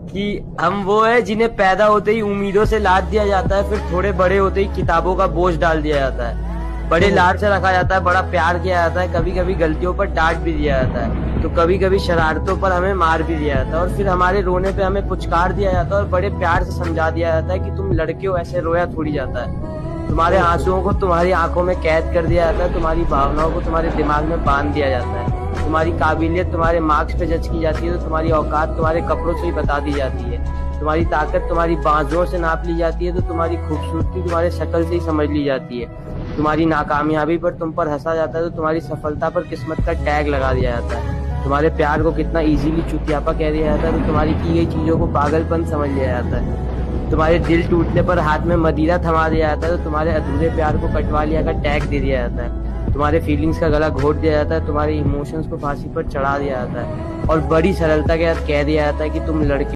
कि हम वो है जिन्हें पैदा होते ही उम्मीदों से लाद दिया जाता है, फिर थोड़े बड़े होते ही किताबों का बोझ डाल दिया जाता है। बड़े ओह। लाड से रखा जाता है, बड़ा प्यार किया जाता है, कभी कभी गलतियों पर डांट भी दिया जाता है, तो कभी कभी शरारतों पर हमें मार भी दिया जाता है, और फिर हमारे रोने पे हमें पुचकार दिया जाता है और बड़े प्यार से समझा दिया जाता है कि तुम लड़के हो, ऐसे रोया थोड़ी जाता है। तुम्हारे ओहो। आंसुओं को तुम्हारी आंखों में कैद कर दिया जाता है, तुम्हारी भावनाओं को तुम्हारे दिमाग में बांध दिया जाता है, तुम्हारी काबिलियत तुम्हारे मार्क्स पे जज की जाती है, तो तुम्हारी औकात तुम्हारे कपड़ों से ही बता दी जाती है, तुम्हारी ताकत तुम्हारी बाजुओं से नाप ली जाती है, तो तुम्हारी खूबसूरती तुम्हारे शक्ल से ही समझ ली जाती है, तुम्हारी नाकामयाबी पर तुम पर हंसा जाता है, तो तुम्हारी सफलता पर किस्मत का टैग लगा दिया जाता है, तुम्हारे प्यार को कितना इजीली चुतियापा कह दिया जाता है, तो तुम्हारी की गई चीजों को पागलपन समझ लिया जाता है, तुम्हारे दिल टूटने पर हाथ में मदिरा थमा दिया जाता है, तो तुम्हारे अधूरे प्यार को कटवा लिया का टैग दे दिया जाता है, तुम्हारे फीलिंग्स का गला घोट दिया जाता है, तुम्हारे इमोशंस को फांसी पर चढ़ा दिया जाता है, और बड़ी सरलता के साथ कह दिया जाता है कि तुम लड़के